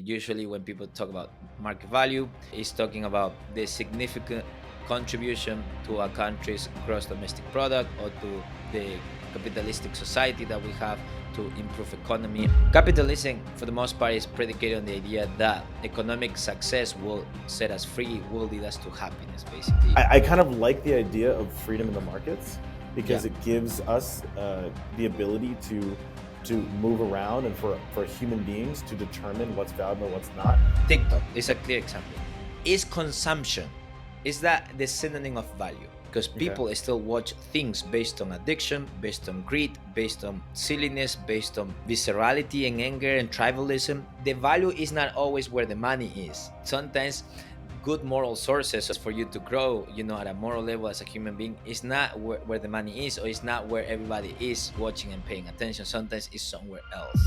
usually when people talk about market value, is talking about the significant contribution to a country's gross domestic product or to the capitalistic society that we have to improve economy. Capitalism, for the most part, is predicated on the idea that economic success will set us free, will lead us to happiness, basically. I kind of like the idea of freedom in the markets because Yeah. it gives us the ability to move around and for human beings to determine what's valuable and what's not. TikTok is a clear example. Is consumption, is that the synonym of value? Because Okay. people still watch things based on addiction, based on greed, based on silliness, based on viscerality and anger and tribalism. The value is not always where the money is. Sometimes good moral sources for you to grow, at a moral level as a human being is not where the money is, or it's not where everybody is watching and paying attention. Sometimes it's somewhere else.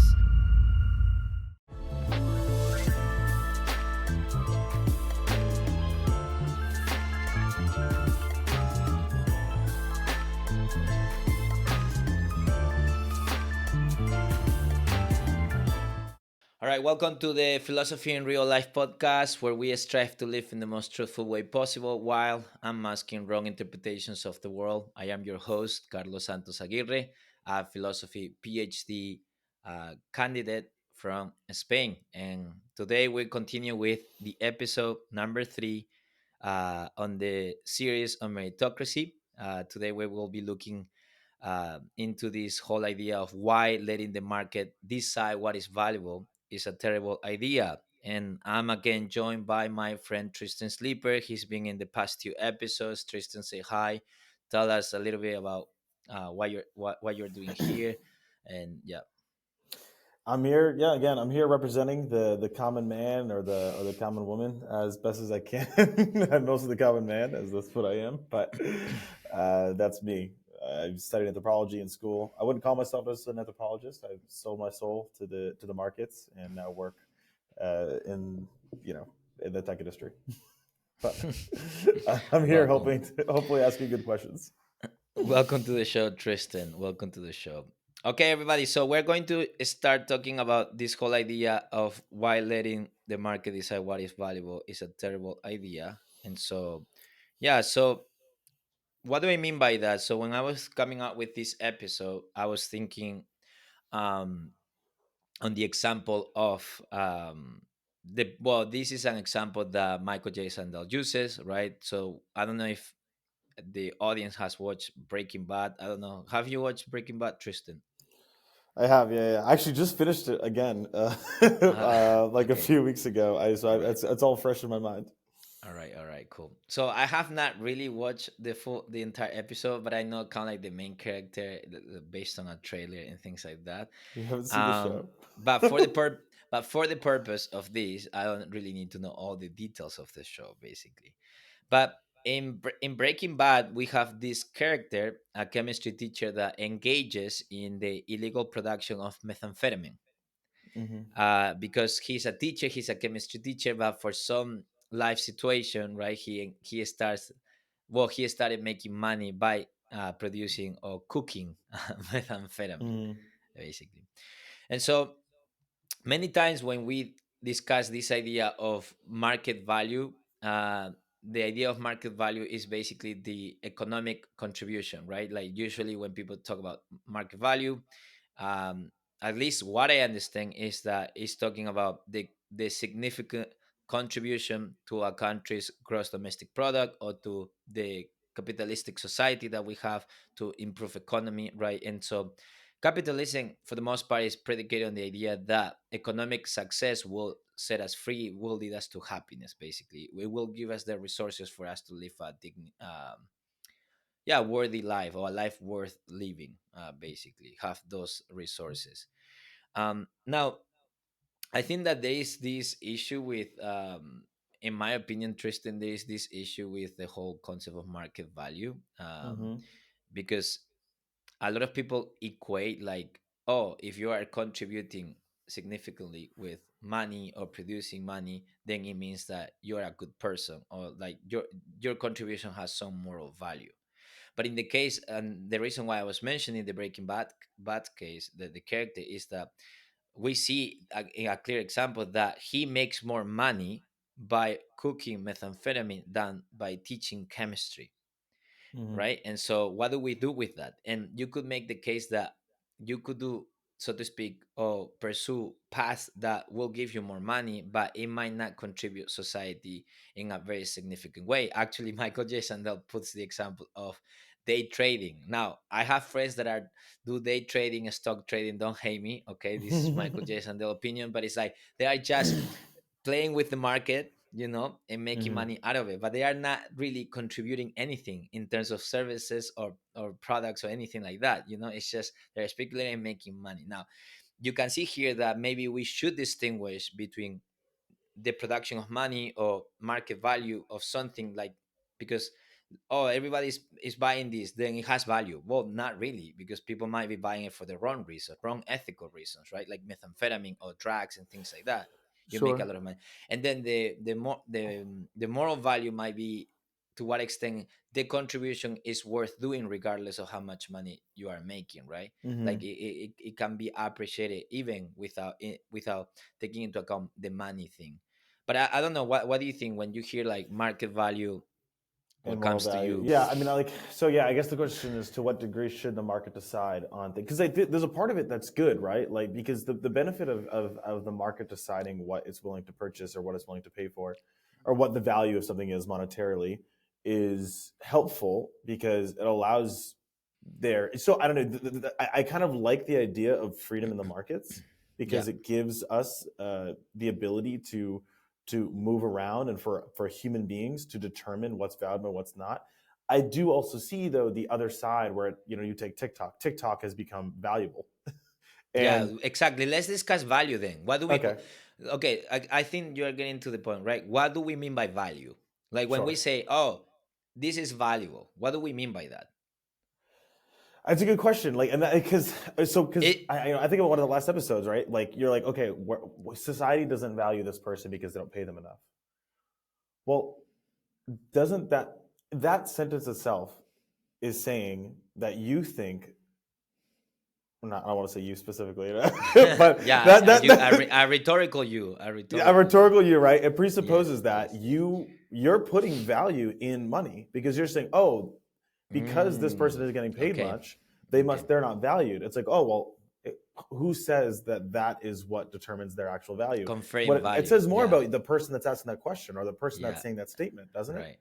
All right, welcome to the Philosophy in Real Life podcast, where we strive to live in the most truthful way possible while unmasking wrong interpretations of the world. I am your host, Carlos Santos Aguirre, a philosophy PhD candidate from Spain. And today we continue with the episode number 3 on the series on meritocracy. Today we will be looking into this whole idea of why letting the market decide what is valuable is a terrible idea. And I'm again joined by my friend Tristen Sleeper. He's been in the past 2 episodes. Tristen, say hi. Tell us a little bit about what you're doing here, and yeah. I'm here. Yeah, again, I'm here representing the common man or the common woman as best as I can. I'm mostly the common man, as that's what I am. But that's me. I studied anthropology in school. I wouldn't call myself as an anthropologist. I sold my soul to the markets and now work in in the tech industry. But I'm here Welcome. hoping hopefully asking good questions. Welcome to the show, Tristan. Welcome to the show. Okay, everybody. So we're going to start talking about this whole idea of why letting the market decide what is valuable is a terrible idea. And so, yeah. So what do I mean by that? So when I was coming up with this episode, I was thinking um, on the example of this is an example that Michael J. Sandel uses, right? So I don't know if the audience has watched Breaking Bad. I don't know. Have you watched Breaking Bad, Tristan? I have, yeah, yeah. I actually just finished it again, Uh, like a okay. few weeks ago. All right. It's all fresh in my mind. All right. All right. Cool. So I have not really watched the entire episode, but I know kind of like the main character based on a trailer and things like that. You haven't seen the Um, show. but for the but for the purpose of this, I don't really need to know all the details of the show, basically. But in Breaking Bad, we have this character, a chemistry teacher that engages in the illegal production of methamphetamine. Hmm. Because he's a teacher, he's a chemistry teacher, but for some life situation, right, he started making money by producing or cooking methamphetamine, Hmm. basically. And so many times when we discuss this idea of market value, uh, the idea of market value is basically the economic contribution, right? Like usually when people talk about market value, um, at least what I understand is that it's talking about the significant contribution to a country's gross domestic product or to the capitalistic society that we have to improve economy, right? And so capitalism, for the most part, is predicated on the idea that economic success will set us free, will lead us to happiness. Basically, it will give us the resources for us to live a worthy life or a life worth living. Basically, have those resources. Now, I think that there is this issue with, in my opinion, Tristan, there is this issue with the whole concept of market value, Hmm. because a lot of people equate like, oh, if you are contributing significantly with money or producing money, then it means that you're a good person, or like your contribution has some moral value. But in the case, and the reason why I was mentioning the Breaking Bad case, the character is that we see a clear example that he makes more money by cooking methamphetamine than by teaching chemistry, Hmm. right? And so what do we do with that? And you could make the case that you could do, so to speak, or pursue paths that will give you more money, but it might not contribute society in a very significant way. Actually, Michael J. Sandel puts the example of day trading. Now, I have friends that are do day trading and stock trading. Don't hate me, okay? This is Michael J. Sandel opinion, but it's like they are just playing with the market, and making Hmm. money out of it, but they are not really contributing anything in terms of services or products or anything like that. It's just they're speculating and making money. Now, you can see here that maybe we should distinguish between the production of money or market value of something, like, because everybody's buying this, then it has value. Well, not really, because people might be buying it for the wrong reason, wrong ethical reasons, right? Like methamphetamine or drugs and things like that. You make a Sure. lot of money. And then the moral value might be to what extent the contribution is worth doing regardless of how much money you are making, right? Like Hmm. it can be appreciated even without taking into account the money thing. But I don't know, what do you think when you hear like market value? And What moral comes to value. you? Yeah, I mean, like, so yeah, I guess the question is to what degree should the market decide on things? Because there's a part of it that's good, right? Like, because the benefit of the market deciding what it's willing to purchase or what it's willing to pay for, or what the value of something is monetarily, is helpful because it allows there. So I don't know. I kind of like the idea of freedom in the markets Yeah. because it gives us the ability to move around and for human beings to determine what's valuable and what's not. I do also see though the other side where you take TikTok. TikTok has become valuable, Yeah, and exactly. Let's discuss value then. What do we okay, Okay, I think you are getting to the point, right? What do we mean by value? Like when we sure, say, oh, this is valuable, what do we mean by that? that's a good question. Like, and because because It I think about one of the last episodes, right? Like you're like, okay, society doesn't value this person because they don't pay them enough. Well, doesn't that sentence itself is saying that you think not, I don't want to say you specifically, but yeah, that that, that a rhetorical you, a a rhetorical you. rhetorical you, right? It presupposes Yes, that yes. you're putting value in money because you're saying, oh, because this person Mm, is getting paid okay, much, okay. they're not valued. It's like, oh well, who says that that is what determines their actual value? What Conferring it value. says more Yeah, about the person that's asking that question or the person that's yeah, saying that statement, doesn't it? right.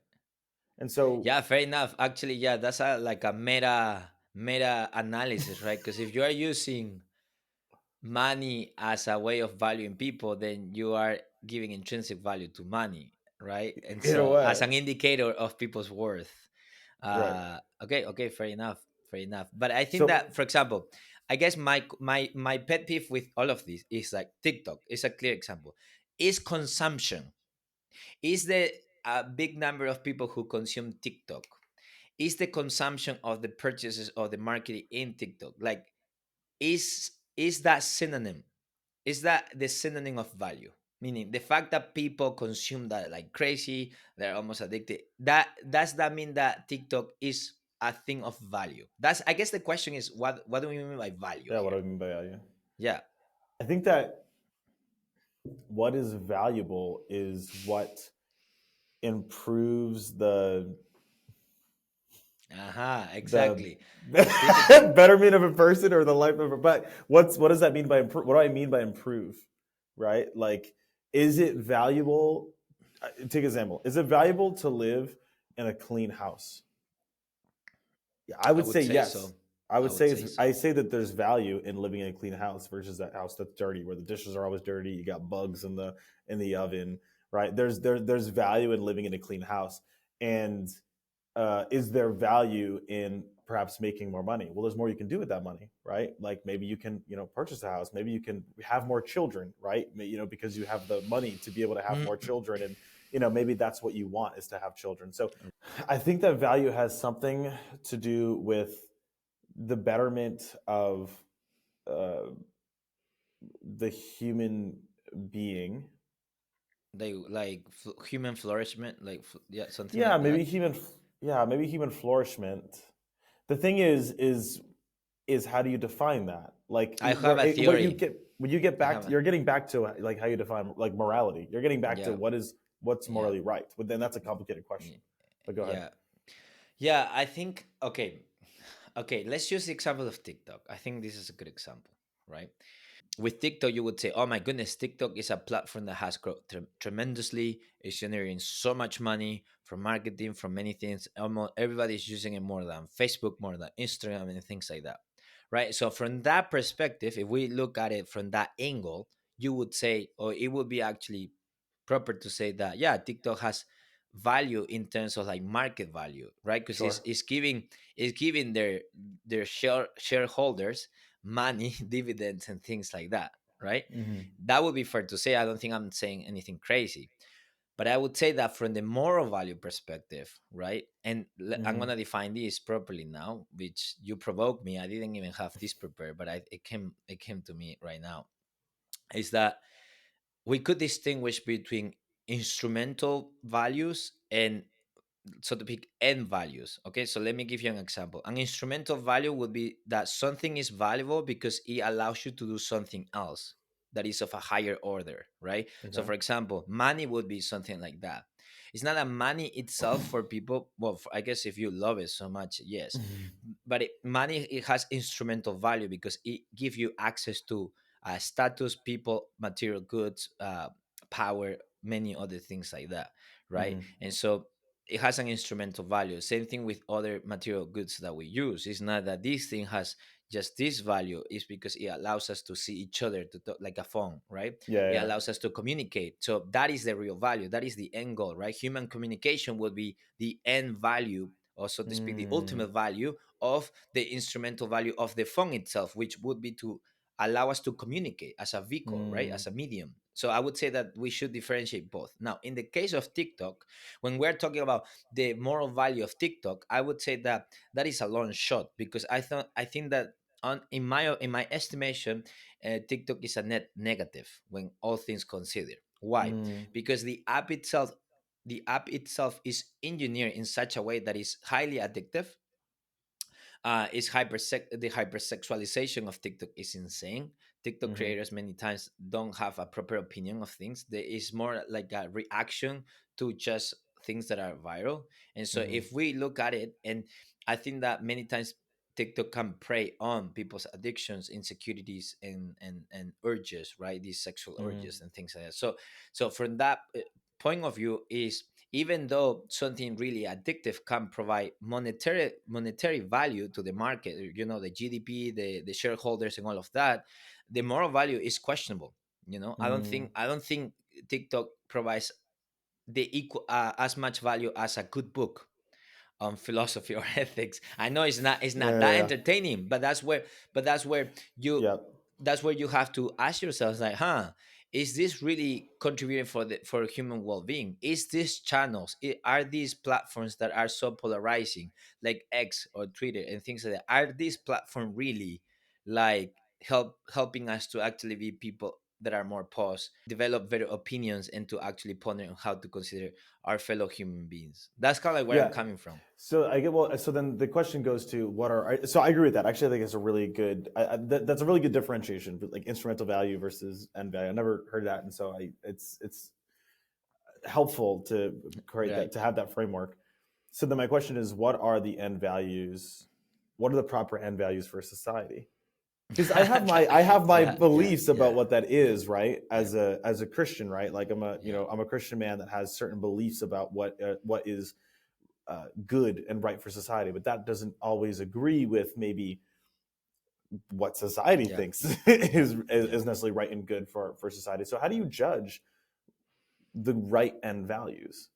And so, Yeah, fair enough. Actually, yeah, that's a like a meta analysis, right? Because if you are using money as a way of valuing people, then you are giving intrinsic value to money, right? And in a so, as way, an indicator of people's worth. right? Okay, fair enough, fair enough. But I think So that, for example, I guess my pet peeve with all of this is like TikTok is a clear example. Is consumption, is the a big number of people who consume TikTok, is the consumption of the purchases of the marketing in TikTok, like, is that synonym, is that the synonym of value? Meaning the fact that people consume that like crazy, they're almost addicted. That does that mean that TikTok is a thing of value? That's, I guess the question is, what do we mean by value yeah, what here? do I mean by value? Yeah. I think that what is valuable is what improves the Exactly. Because typically, betterment of a person or the life of a. But what does that mean by improve? What do I mean by improve? Right? Like, is it valuable? Take an example. Is it valuable to live in a clean house? Yeah, I I would would say say yes. so. I I would would say say so. I say that there's value in living in a clean house versus that house that's dirty, where the dishes are always dirty. You got bugs in the oven, right? There's value in living in a clean house, and is there value in perhaps making more money? Well, there's more you can do with that money, right? Like maybe you can purchase a house, maybe you can have more children, right? Because you have the money to be able to have more children, and maybe that's what you want is to have children. So I think that value has something to do with the betterment of uh, the human being. They like human flourishment, like yeah, something Yeah, like that. maybe human flourishment. The thing is how do you define that? Like I have where a what you theory. get. when you get I back to, haven't. you're getting back to like how you define like morality. You're getting back to Yeah, what's yeah, morally right. But then that's a complicated question. y- But go ahead. yeah, yeah. I think okay, okay. Let's use the example of TikTok. I think this is a good example, right? With TikTok, you would say, "Oh my goodness, TikTok is a platform that has grown tremendously. It's generating so much money from marketing, from many things. Almost everybody's using it more than Facebook, more than Instagram, and things like that, right?" So from that perspective, if we look at it from that angle, you would say, or it would be actually proper to say that, yeah, TikTok has value in terms of like market value, right? Because Sure. it's giving their shareholders money, dividends, and things like that, right? Mm-hmm. That would be fair to say. I don't think I'm saying anything crazy, but I would say that from the moral value perspective, right? And I'm Mm-hmm. gonna define this properly now, which you provoked me. I didn't even have this prepared, but it came to me right now. Is that we could distinguish between instrumental values and, so to speak, end values. Okay, so let me give you an example. An instrumental value would be that something is valuable because it allows you to do something else that is of a higher order, right? So Okay. for example, money would be something like that. It's not a money itself for people, well, I guess if you love it so much, yes, but money, it has instrumental value because it gives you access to status, people, material goods, power, many other things like that, right? Mm-hmm. And so it has an instrumental value. Same thing with other material goods that we use. It's not that this thing has just this value, is because it allows us to see each other, to talk like a phone, right? Yeah. It Yeah. allows us to communicate. So that is the real value. That is the end goal, right? Human communication will be the end value, or so to speak, the Mm, ultimate value of the instrumental value of the phone itself, which would be to allow us to communicate as a vehicle, right? mm, As a medium. So I would say that we should differentiate both. Now, in the case of TikTok, when we're talking about the moral value of TikTok, I would say that that is a long shot, because I think that in my estimation, TikTok is a net negative when all things considered. Why? mm, Because the app itself is engineered in such a way that is highly addictive. Is the hypersexualization of TikTok is insane. TikTok mm-hmm. creators many times don't have a proper opinion of things. There is more like a reaction to just things that are viral. And so Mm-hmm. if we look at it, and I think that many times TikTok can prey on people's addictions, insecurities, and urges, right? These sexual Mm-hmm. urges and things like that. So from that point of view, is even though something really addictive can provide monetary value to the market, the GDP, the shareholders, and all of that, the moral value is questionable. I don't Mm, think TikTok provides the equal as much value as a good book on philosophy or ethics. I know it's not yeah, yeah, that yeah. entertaining, but you Yep. that's where you have to ask yourselves, like, is this really contributing for human well-being? Is these channels, are these platforms that are so polarizing, like X or Twitter and things like that, are these platforms really like helping us to actually be people that are more paused, develop better opinions, and to actually ponder on how to consider our fellow human beings? That's kind of like where I'm Yeah. coming from. So I get well. So then the question goes to what are so I agree with that. Actually, I think it's a really good. That's a really good differentiation, like instrumental value versus end value. I never heard that, and so it's helpful to create that Right. to have that framework. So then my question is, what are the end values? What are the proper end values for society? Because I have my Yeah, yeah, beliefs about yeah, what that yeah, is, right? yeah, As a Christian, right? Like yeah, I'm a Christian man that has certain beliefs about what is good and right for society, but that doesn't always agree with maybe what society yeah, thinks yeah, is yeah. necessarily right and good for society. So how do you judge the right end values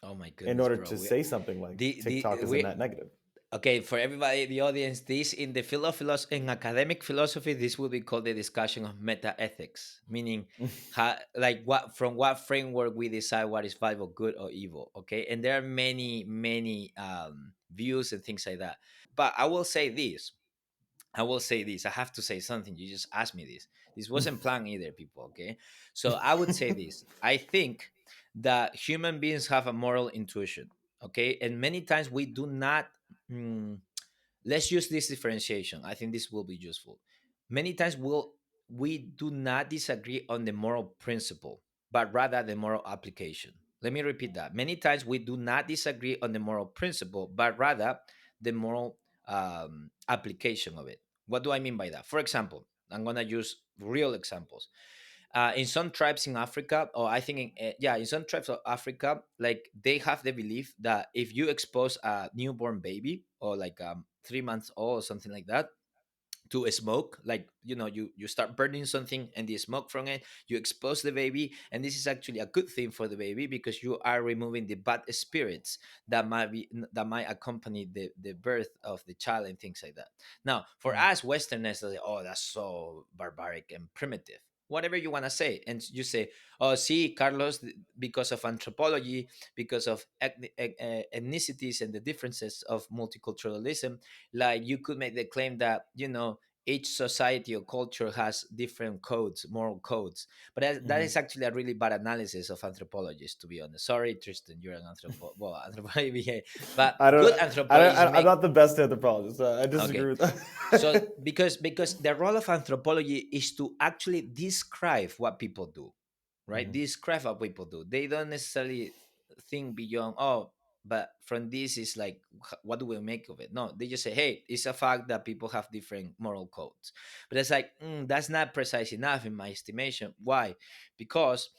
Oh my in goodness, order bro. to say something like The TikTok is a we net negative? Okay, for everybody, the audience, this in the field of philosophy, in academic philosophy, this will be called the discussion of meta ethics, meaning like what framework we decide what is valuable, good or evil. Okay, and there are many views and things like that. But I have to say something. You just asked me this. This wasn't planned either, people. Okay. So I would say this. I think that human beings have a moral intuition. Okay. And many times we do not. mm, let's use this differentiation. I think this will be useful. Many times we do not disagree on the moral principle, but rather the moral application. Let me repeat that. Many times we do not disagree on the moral principle, but rather the moral application of it. What do I mean by that? For example, I'm going to use real examples. In some tribes in Africa, or I think, yeah, in some tribes of Africa, like they have the belief that if you expose a newborn baby or like 3 months old or something like that to a smoke, like you start burning something and the smoke from it, you expose the baby, and this is actually a good thing for the baby because you are removing the bad spirits that might accompany the birth of the child and things like that. Now for Mm. us Westerners, they say, oh, that's so barbaric and primitive, whatever you want to say, and you say, oh, see, Carlos, because of anthropology, because of ethnicities and the differences of multiculturalism, like you could make the claim that each society or culture has different codes, moral codes. But that Hmm. is actually a really bad analysis of anthropologists, to be honest. Sorry, Tristan, you're an well, anthropology, but I don't. good anthropologists I'm make not the best anthropologist. I disagree okay. with So that. because the role of anthropology is to actually describe what people do, right? Hmm. Describe what people do. They don't necessarily think beyond, oh, but from this is like, what do we make of it? No, they just say, hey, it's a fact that people have different moral codes. But it's like, that's not precise enough in my estimation. Why? Because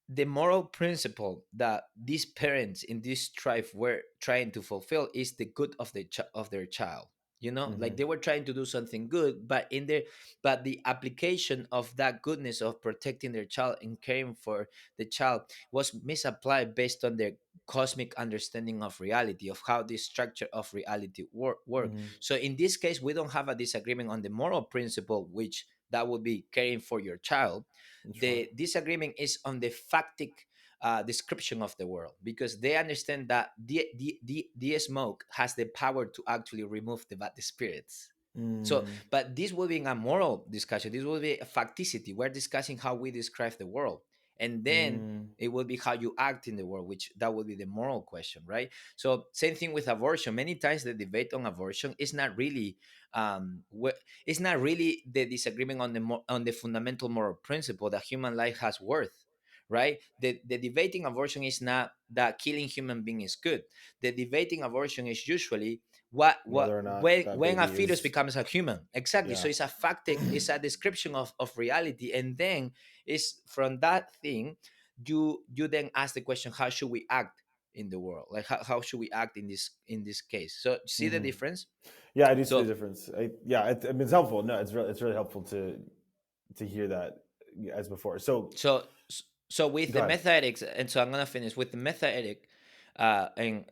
the moral principle that these parents in this tribe were trying to fulfill is the good of of their child. Like Hmm. they were trying to do something good, but the application of that goodness of protecting their child and caring for the child was misapplied based on their cosmic understanding of reality, of how the structure of reality work. Hmm. So in this case, we don't have a disagreement on the moral principle, which that would be caring for your child. Sure. The disagreement is on the factic description of the world, because they understand that the smoke has the power to actually remove the bad spirits. So, Mm. but this will be a moral discussion. This will be a facticity. We're discussing how we describe the world, and then Mm. it will be how you act in the world, which that will be the moral question, right? So, same thing with abortion. Many times the debate on abortion is not really it's not really the disagreement on on the fundamental moral principle that human life has worth, right? The debating abortion is not that killing human being is good. The debating abortion is usually what Whether or not that when a baby fetus is, becomes a human, exactly. So yeah. it's a factic, it's a description of reality, and then it's from that thing you then ask the question, how should we act in the world, like how should we act in this case? So see the Hmm. difference. Yeah, I do see the So difference. Yeah, I mean, it's helpful. No, it's really helpful to hear that as before. So so with go the ahead. meta ethics, and so I'm gonna finish with the meta ethic, and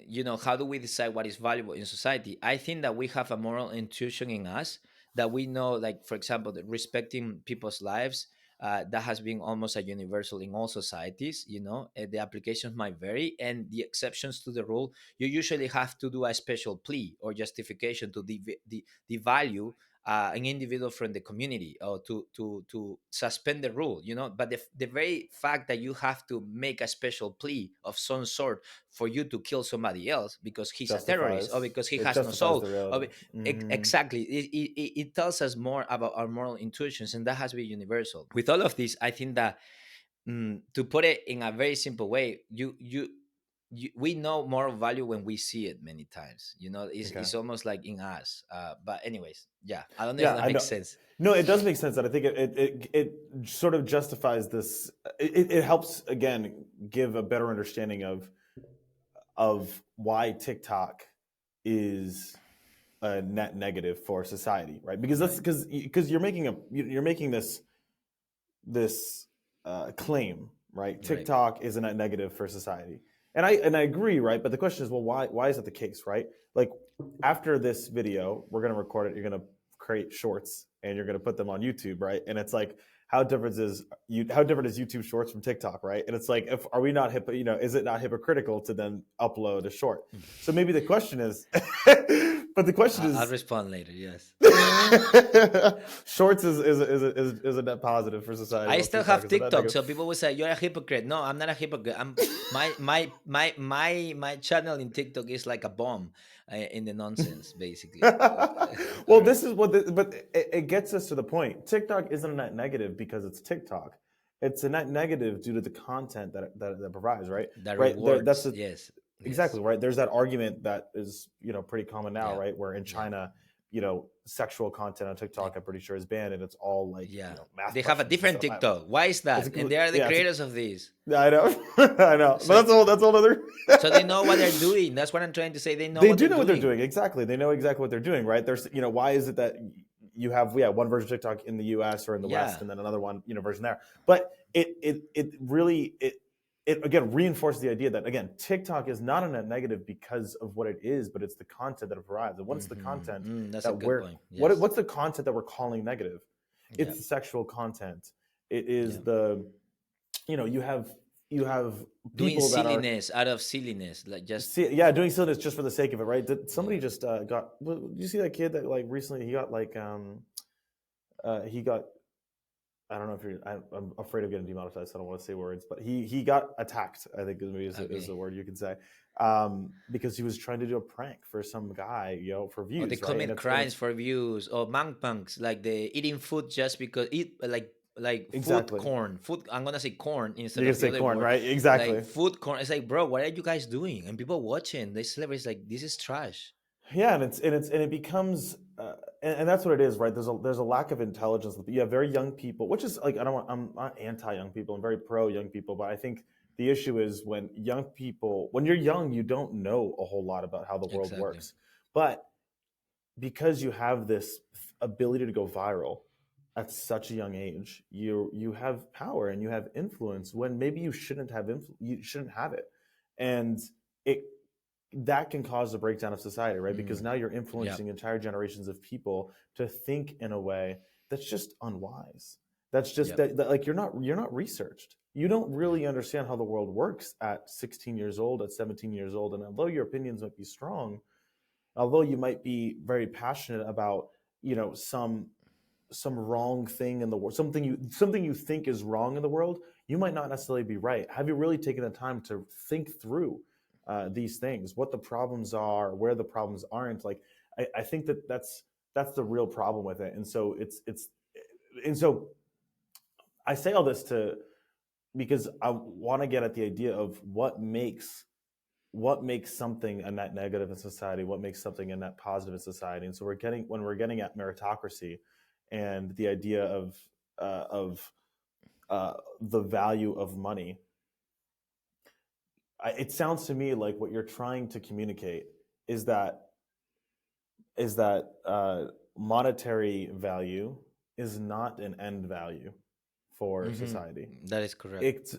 how do we decide what is valuable in society? I think that we have a moral intuition in us that we know, like for example, that respecting people's lives. That has been almost a universal in all societies. The applications might vary, and the exceptions to the rule. You usually have to do a special plea or justification to the value an individual from the community, or to suspend the rule. But the very fact that you have to make a special plea of some sort for you to kill somebody else because he's a terrorist, or because he It has no justifies soul, the reality. Hmm. exactly, it tells us more about our moral intuitions, and that has been universal. With all of this, I think that, to put it in a very simple way, we know moral value when we see it many times. Okay. It's almost like in us. But anyways, yeah, I don't know if Yeah, that I makes know. sense. No, it does make sense, that I think it sort of justifies this. It helps again give a better understanding of why TikTok is a net negative for society, right? Because that's Right. because you're making this claim, right? Right. TikTok is a net negative for society, and I agree, right? But the question is, well, why is that the case, right? Like after this video, we're gonna record it. You're gonna create shorts and you're gonna put them on YouTube, right? And it's like, how different is YouTube Shorts from TikTok, right? And it's like, if are we not is it not hypocritical to then upload a short? Mm. So maybe the question is, But the question I'll is, respond later. Yes. shorts is a net positive for society, I while still TikTok have is a net TikTok, negative. so people will say you're a hypocrite. No, I'm not a hypocrite. I'm my channel in TikTok is like a bomb in the nonsense, basically. All Well, right, this is what, but it gets us to the point. TikTok isn't a net negative because it's TikTok. It's a net negative due to the content that provides, right? the Right there, that's rewards. a, Yes, yes, exactly right. There's that argument that is pretty common now, yeah, right? Where in yeah, China, sexual content on TikTok, like I'm pretty sure is banned, and it's all like yeah. math They have a questions and different stuff. TikTok. Why is It's a that? And they complete, are the yeah, creators of this, I know, I know, but so that's all other. so they know what they're doing. That's what I'm trying to say. They know They what do they're know what they're doing. doing. Exactly. They know exactly what they're doing, right? There's, why is it that you have, one version of TikTok in the US or in the West Yeah. and then another one, version there. But it really, it again reinforces the idea that, again, TikTok is not a net negative because of what it is, but it's the content that it provides. And what's the content That's a that good we're, point. Yes. what's the content that we're calling negative? Yeah. It's the sexual content. It Yeah. is the, you have Doing people that are, silliness out of silliness, like just see, yeah, doing silliness just for the sake of it, right? Did somebody yeah. just got? Did you see that kid that like recently he got like he got, I don't know if you're, I'm afraid of getting demonetized, so I don't want to say words, but he got attacked. I think maybe is Okay. the word you could say, because he was trying to do a prank for some guy, for Or they views, right? And commit it's crimes for views, or mukbangs, like the eating food just because eat like food exactly, corn. Food. I'm gonna say corn you're instead gonna of the say other corn, word. right? Like Exactly. food corn. It's like, bro, what are you guys doing? And people watching. They celebrate. It's like this is trash. Yeah, and it becomes, and that's what it is, right? There's a lack of intelligence. You have very young people, which is like, I'm not anti young people. I'm very pro young people, but I think the issue is when young people, when you're young, you don't know a whole lot about how the world Exactly. works, but because you have this ability to go viral at such a young age, you have power and you have influence when maybe you shouldn't have it, and it that can cause a breakdown of society, right? Because Mm. now you're Yeah. influencing entire generations of people to think in a way that's just unwise. That's just Yep. that like you're not researched. You don't Yeah. really understand how the world works at 16 years old, at 17 years old, and although your opinions might be strong, although you might be very passionate about, some wrong thing in the world, something you think is wrong in the world, you might not necessarily be right. Have you really taken the time to think through these things, what the problems are, where the problems aren't? Like, I think that's the real problem with it, and so and so I say all this to because I want to get at the idea of what makes something a net negative in society, what makes something a net positive in society. And so we're getting at meritocracy and the idea of the value of money. It sounds to me like what you're trying to communicate is that monetary value is not an end value for society. That is correct. It's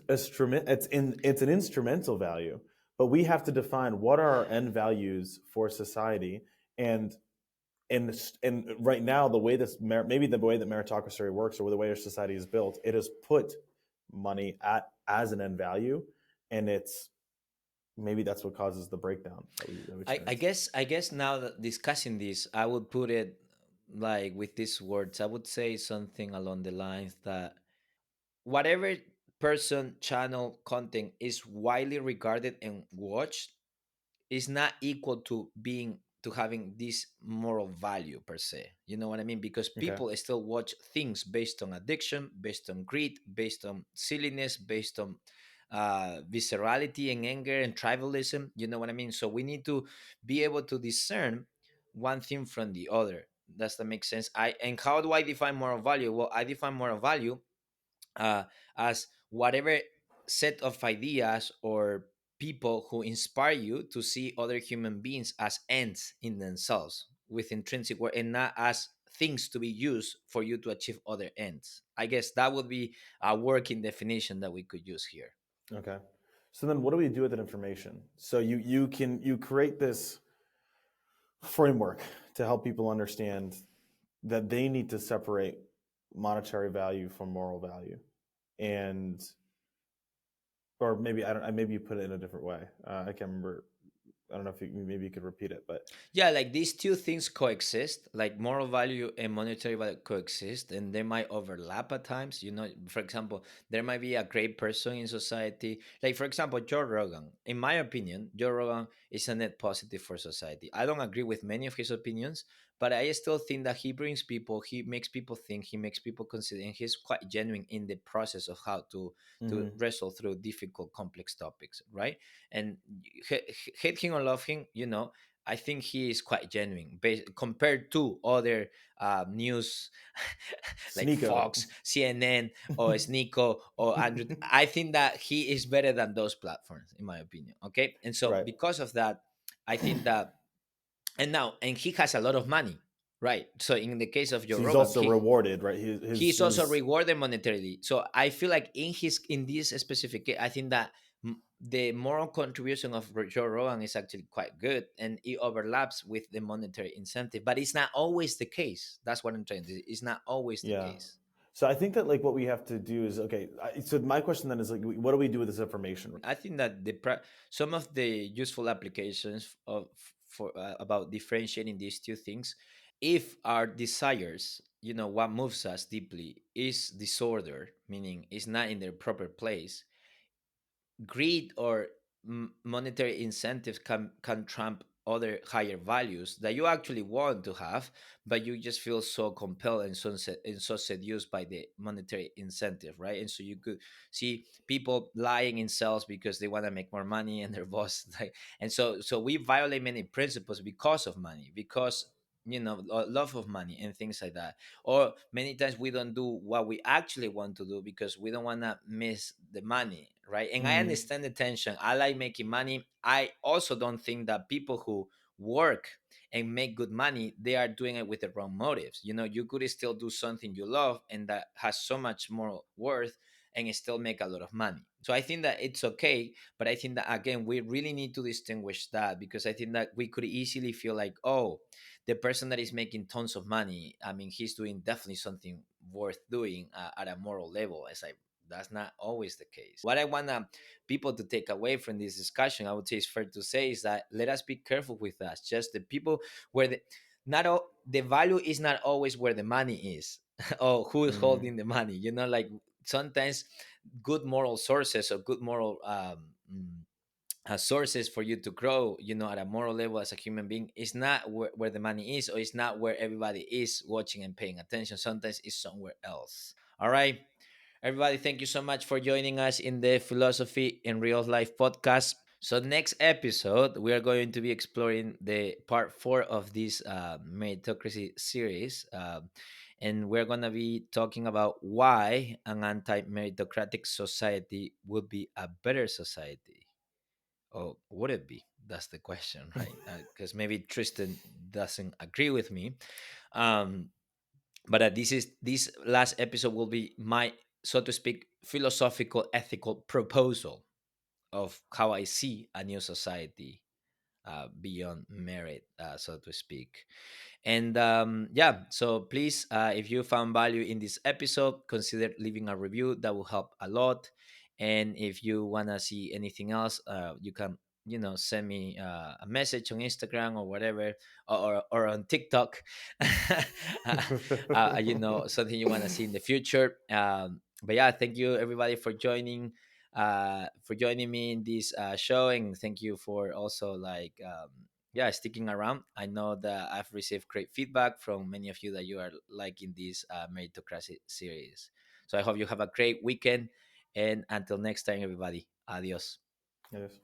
an instrumental value, but we have to define what are our end values for society. And and and right now, maybe the way that meritocracy works, or the way our society is built, it has put money as an end value, and it's maybe that's what causes the breakdown that we I experience. guess I guess now that discussing this, I would put it like with these words. I would say something along the lines that whatever person channel content is widely regarded and watched is not equal to being to having this moral value per se. You know what I mean? Because Okay. people still watch things based on addiction, based on greed, based on silliness, based on viscerality and anger and tribalism. You know what I mean? So we need to be able to discern one thing from the other. Does that make sense? And how do I define moral value? Well, I define moral value uh, as whatever set of ideas or people who inspire you to see other human beings as ends in themselves with intrinsic worth and not as things to be used for you to achieve other ends. I guess that would be a working definition that we could use here. Okay. So then, what do we do with that information? So you create this framework to help people understand that they need to separate monetary value from moral value, and or maybe I don't. Maybe you put it in a different way. I can't remember I don't know if maybe you could repeat it, but Yeah, like these two things coexist, like moral value and monetary value coexist, and they might overlap at times. For example, there might be a great person in society. Like, for example, Joe Rogan. In my opinion, Joe Rogan is a net positive for society. I don't agree with many of his opinions, but I still think that he brings people, he makes people think, he makes people consider, and he's quite genuine in the process of how to hmm wrestle through difficult, complex topics, right? And hate him or love him, I think he is quite genuine compared to other news like Sneeko. Fox, CNN, or Sneeko or Andrew. I think that he is better than those platforms, in my opinion. Okay. And so, Right. because of that, I think that, and he has a lot of money, right? So, in the case of Joe So he's Rogan, also rewarded, right? he's also rewarded monetarily. So I feel like in this specific case, I think that the moral contribution of Joe Rogan is actually quite good, and it overlaps with the monetary incentive. But it's not always the case. That's what I'm trying to. It's not always the Yeah. case. So I think that like what we have to do is okay. So my question then is like, what do we do with this information? I think that some of the useful applications of for about differentiating these two things, if our desires, what moves us deeply, is disorder, meaning it's not in their proper place, greed or monetary incentives can trump other higher values that you actually want to have, but you just feel so compelled and so seduced by the monetary incentive, right? And so you could see people lying in cells because they want to make more money, and their boss like, and so we violate many principles because of money, because love of money and things like that. Or many times we don't do what we actually want to do because we don't want to miss the money, right? And I hmm understand the tension. I like making money. I also don't think that people who work and make good money, they are doing it with the wrong motives. You could still do something you love and that has so much more worth, and still make a lot of money. So I think that it's okay, but I think that again we really need to distinguish that, because I think that we could easily feel like, oh, the person that is making tons of money, I mean, he's doing definitely something worth doing at a moral level. It's like, that's not always the case. What I want people to take away from this discussion, I would say, is fair to say, is that let us be careful with that. Just the people where not all the value is not always where the money is or who is hmm holding the money. Like sometimes good moral sources or good moral sources for you to grow, at a moral level as a human being, is not where the money is, or it's not where everybody is watching and paying attention. Sometimes it's somewhere else. All right, everybody, thank you so much for joining us in the Philosophy in Real Life podcast. So next episode, we are going to be exploring the part 4 of this meritocracy series, and we're going to be talking about why an anti-meritocratic society would be a better society. Or would it be? That's the question, right? Because maybe Tristan doesn't agree with me. Um, but this last episode will be my, so to speak, philosophical, ethical proposal of how I see a new society beyond merit, so to speak. And yeah, so please, if you found value in this episode, consider leaving a review. That will help a lot. And if you want to see anything else, you can, send me a message on Instagram or whatever, or on TikTok. Something you want to see in the future. But yeah, thank you everybody for joining me in this show, and thank you for also like yeah, sticking around. I know that I've received great feedback from many of you that you are liking this meritocracy series. So I hope you have a great weekend, and until next time, everybody, adios. Yes.